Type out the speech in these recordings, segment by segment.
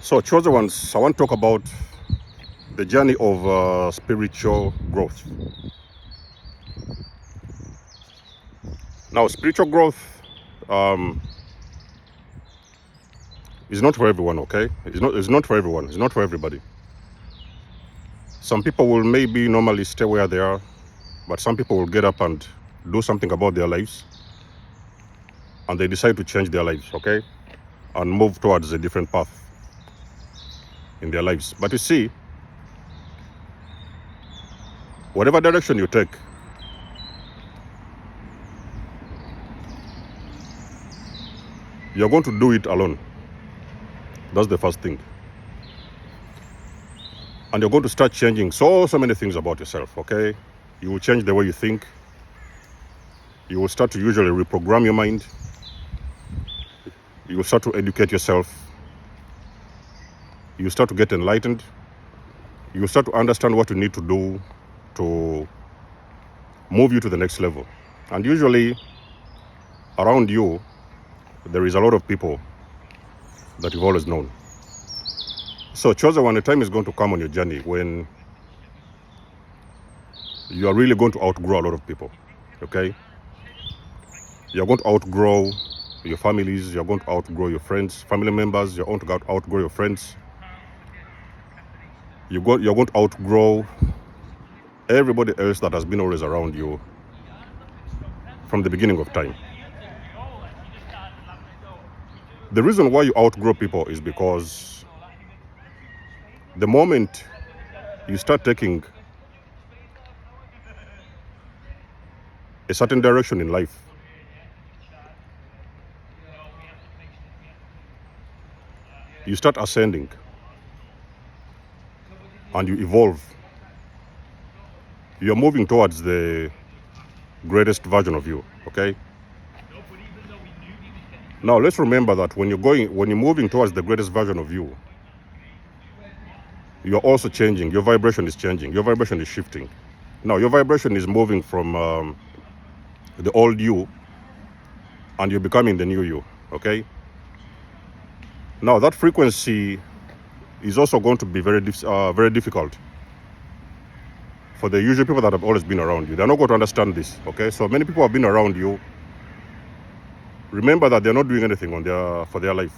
So, chosen ones, I want to talk about the journey of spiritual growth. Now, spiritual growth is not for everyone, okay? It's not for everyone. It's not for everybody. Some people will maybe normally stay where they are, but some people will get up and do something about their lives, and they decide to change their lives, okay? And move towards a different path in their lives. But you see, whatever direction you take, you're going to do it alone. That's the first thing. And you're going to start changing so many things about yourself, okay? You will change the way you think. You will start to usually reprogram your mind. You will start to educate yourself. You will start to get enlightened. You will start to understand what you need to do to move you to the next level. And usually, around you, there is a lot of people that you've always known. So, chosen one, the time is going to come on your journey when you are really going to outgrow a lot of people, okay? You're going to outgrow your families, you're going to outgrow your friends, family members, you're going to outgrow your friends. You're going to outgrow everybody else that has been always around you from the beginning of time. The reason why you outgrow people is because the moment you start taking a certain direction in life, you start ascending and you evolve. You're moving towards the greatest version of you, okay? Now let's remember that when you're moving towards the greatest version of you, you're also changing. Your vibration is changing. Your vibration is shifting. Now your vibration is moving from the old you, and you're becoming the new you, okay? Now that frequency is also going to be very difficult for the usual people that have always been around you. They're not going to understand this, okay? So many people have been around you. Remember that they're not doing anything for their life.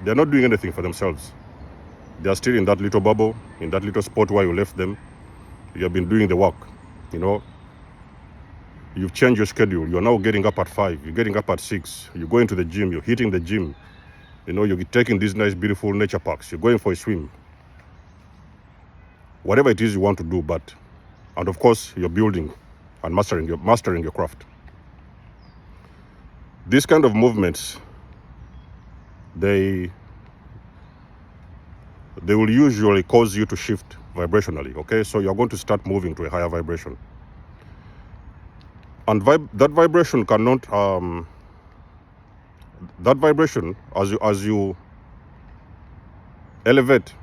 They're not doing anything for themselves. They're still in that little bubble, in that little spot where you left them. You have been doing the work, you know. You've changed your schedule. You're now getting up at 5. You're getting up at 6. You're going to the gym. You're hitting the gym. You know, you're taking these nice, beautiful nature parks. You're going for a swim. Whatever it is you want to do, and of course, you're building and mastering your craft. These kind of movements, they will usually cause you to shift vibrationally, okay? So you're going to start moving to a higher vibration. And that vibration cannot, that vibration, as you elevate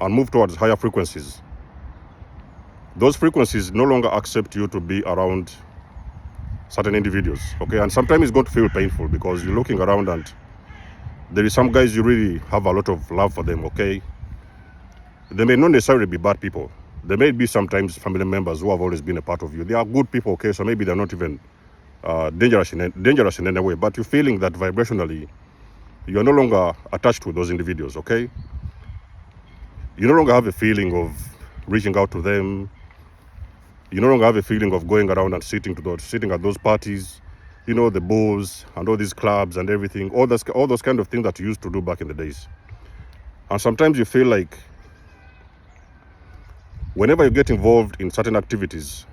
and move towards higher frequencies, those frequencies no longer accept you to be around certain individuals, okay? And sometimes it's going to feel painful because you're looking around and there is some guys you really have a lot of love for them, okay? They may not necessarily be bad people. They may be sometimes family members who have always been a part of you. They are good people, okay? So maybe they're not even dangerous in any way, but you're feeling that vibrationally, you're no longer attached to those individuals, okay? You no longer have a feeling of reaching out to them. You no longer have a feeling of going around and sitting at those parties, you know, the bars and all these clubs and everything, all those kind of things that you used to do back in the days. And sometimes you feel like whenever you get involved in certain activities,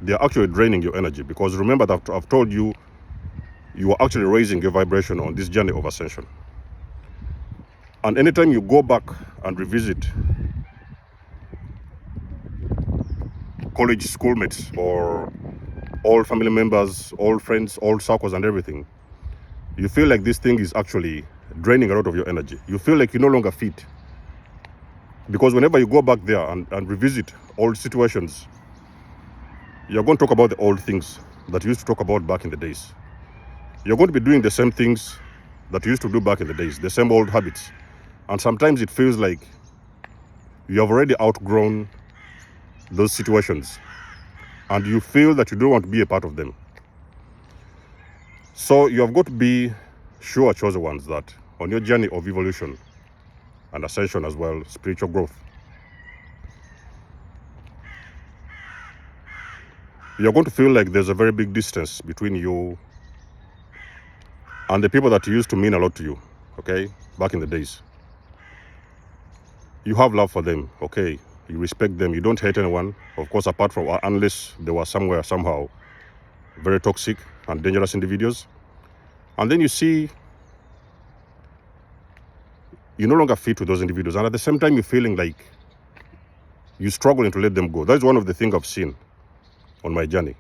they are actually draining your energy, because remember that I've told you, you are actually raising your vibration on this journey of ascension. And anytime you go back and revisit college schoolmates or old family members, old friends, old circles and everything, you feel like this thing is actually draining a lot of your energy. You feel like you no longer fit. Because whenever you go back there and revisit old situations, you're going to talk about the old things that you used to talk about back in the days. You're going to be doing the same things that you used to do back in the days, the same old habits. And sometimes it feels like you have already outgrown those situations and you feel that you don't want to be a part of them. So you have got to be sure, chosen ones, that on your journey of evolution and ascension as well, spiritual growth, you're going to feel like there's a very big distance between you and the people that used to mean a lot to you, okay, back in the days. You have love for them, okay, you respect them, you don't hate anyone, of course, apart from, unless they were somewhere, somehow, very toxic and dangerous individuals. And then you see you no longer fit with those individuals, and at the same time you're feeling like you're struggling to let them go. That's one of the things I've seen on my journey.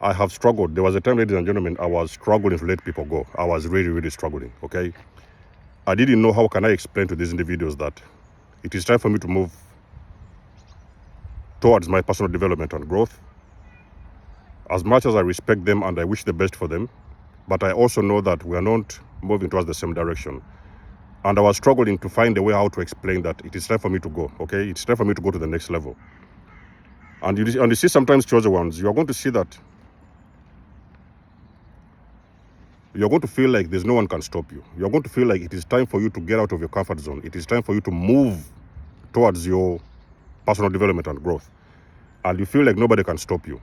I have struggled. There was a time, ladies and gentlemen, I was struggling to let people go. I was really, really struggling, okay? I didn't know how can I explain to these individuals that it is time for me to move towards my personal development and growth. As much as I respect them and I wish the best for them, but I also know that we are not moving towards the same direction. And I was struggling to find a way how to explain that it is time for me to go, okay? It's time for me to go to the next level. And you see sometimes, chosen ones, you are going to see that you're going to feel like there's no one can stop you. You're going to feel like it is time for you to get out of your comfort zone. It is time for you to move towards your personal development and growth. And you feel like nobody can stop you.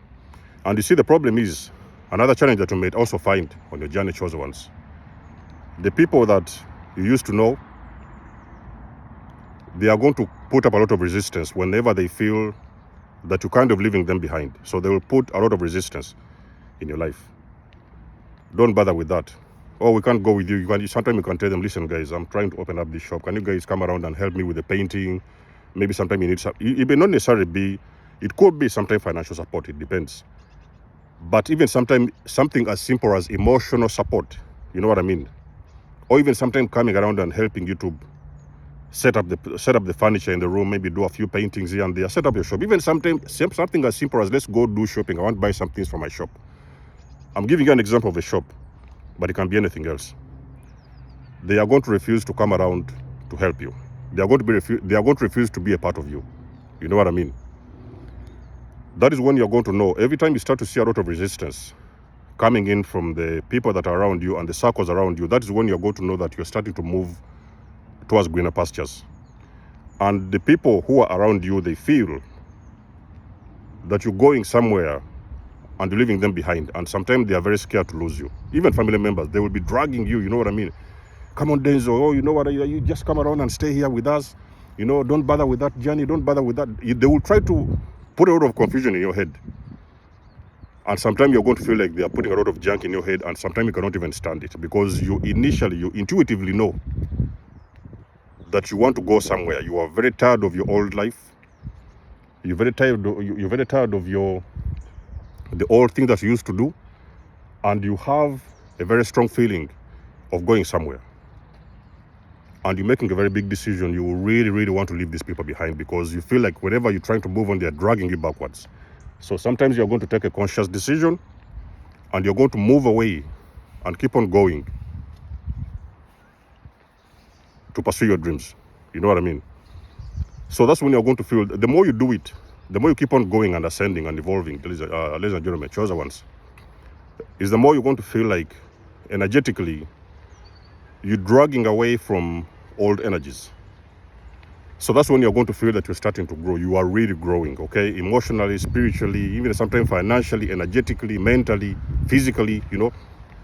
And you see, the problem is, another challenge that you may also find on your journey, chosen ones, the people that you used to know, they are going to put up a lot of resistance whenever they feel that you're kind of leaving them behind. So they will put a lot of resistance in your life. Don't bother with that. Oh, we can't go with you. Sometimes you can tell them, listen, guys, I'm trying to open up this shop. Can you guys come around and help me with the painting? Maybe sometimes you need some. It may not necessarily be, it could be sometimes financial support. It depends. But even sometimes something as simple as emotional support, you know what I mean? Or even sometimes coming around and helping you to set up the furniture in the room, maybe do a few paintings here and there, set up your shop. Even sometimes something as simple as, let's go do shopping. I want to buy some things for my shop. I'm giving you an example of a shop, but it can be anything else. They are going to refuse to come around to help you. They are going to refuse to be a part of you. You know what I mean? That is when you're going to know. Every time you start to see a lot of resistance coming in from the people that are around you and the circles around you, that is when you're going to know that you're starting to move towards greener pastures. And the people who are around you, they feel that you're going somewhere and you're leaving them behind. And sometimes they are very scared to lose you. Even family members, they will be dragging you, you know what I mean? Come on, Denzo, oh, you know what, you just come around and stay here with us. You know, don't bother with that journey, don't bother with that. They will try to put a lot of confusion in your head. And sometimes you're going to feel like they are putting a lot of junk in your head, and sometimes you cannot even stand it because you intuitively know that you want to go somewhere. You are very tired of your old life. You're very tired of the old thing that you used to do, and you have a very strong feeling of going somewhere. And you're making a very big decision. You really, really want to leave these people behind because you feel like whenever you're trying to move on, they're dragging you backwards. So sometimes you're going to take a conscious decision and you're going to move away and keep on going to pursue your dreams. You know what I mean? So that's when you're going to feel, the more you do it, the more you keep on going and ascending and evolving, ladies and gentlemen, chosen ones, is the more you're going to feel like energetically you're dragging away from old energies. So that's when you're going to feel that you're starting to grow. You are really growing, okay? Emotionally, spiritually, even sometimes financially, energetically, mentally, physically, you know.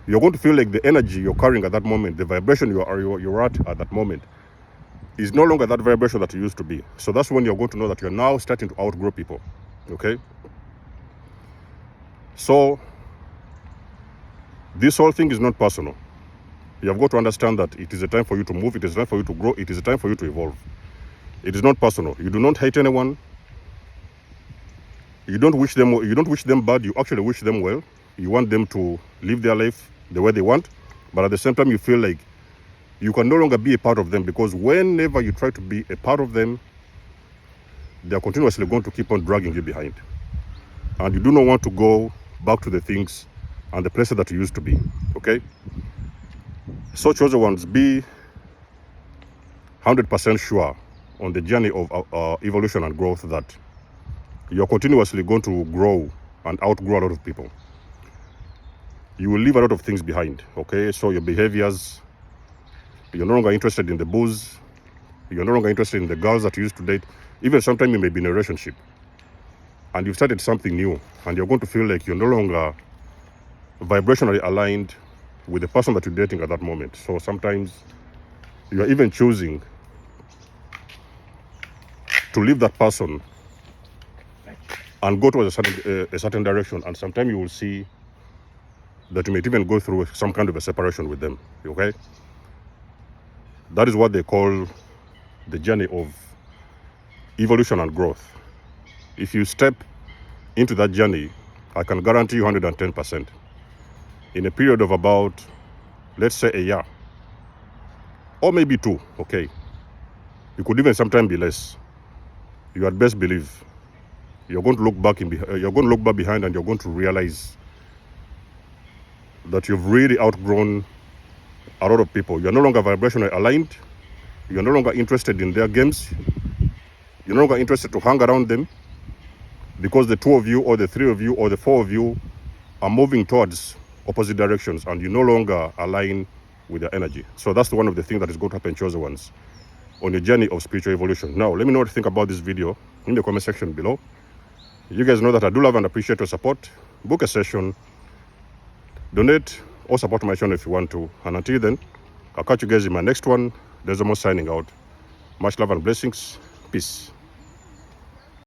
You're going to feel like the energy you're carrying at that moment, the vibration you're at that moment, is no longer that vibration that you used to be. So that's when you're going to know that you're now starting to outgrow people, okay? So this whole thing is not personal. You have got to understand that it is a time for you to move, it is a time for you to grow, it is a time for you to evolve. It is not personal. You do not hate anyone. You don't wish them bad, you actually wish them well. You want them to live their life the way they want, but at the same time you feel like you can no longer be a part of them because whenever you try to be a part of them, they are continuously going to keep on dragging you behind. And you do not want to go back to the things and the places that you used to be, okay? So chosen ones, be 100% sure on the journey of evolution and growth that you're continuously going to grow and outgrow a lot of people. You will leave a lot of things behind, okay? So your behaviors, you're no longer interested in the booze, you're no longer interested in the girls that you used to date. Even sometimes you may be in a relationship and you've started something new and you're going to feel like you're no longer vibrationally aligned with the person that you're dating at that moment. So sometimes you're even choosing to leave that person and go towards a certain direction. And sometimes you will see that you may even go through some kind of a separation with them, okay? That is what they call the journey of evolution and growth. If you step into that journey, I can guarantee you 110%. In a period of about, let's say, a year, or maybe 2, okay? You could even sometimes be less. You had best believe you're going to look back behind and you're going to realize that you've really outgrown a lot of people. You're no longer vibrationally aligned. You're no longer interested in their games. You're no longer interested to hang around them because the 2 of you or the 3 of you or the 4 of you are moving towards opposite directions and you no longer align with their energy. So that's one of the things that is going to happen, chosen ones, on your journey of spiritual evolution. Now, let me know what you think about this video in the comment section below. You guys know that I do love and appreciate your support. Book a session, donate, or support my channel if you want to. And until then, I'll catch you guys in my next one. There's almost signing out. Much love and blessings. Peace.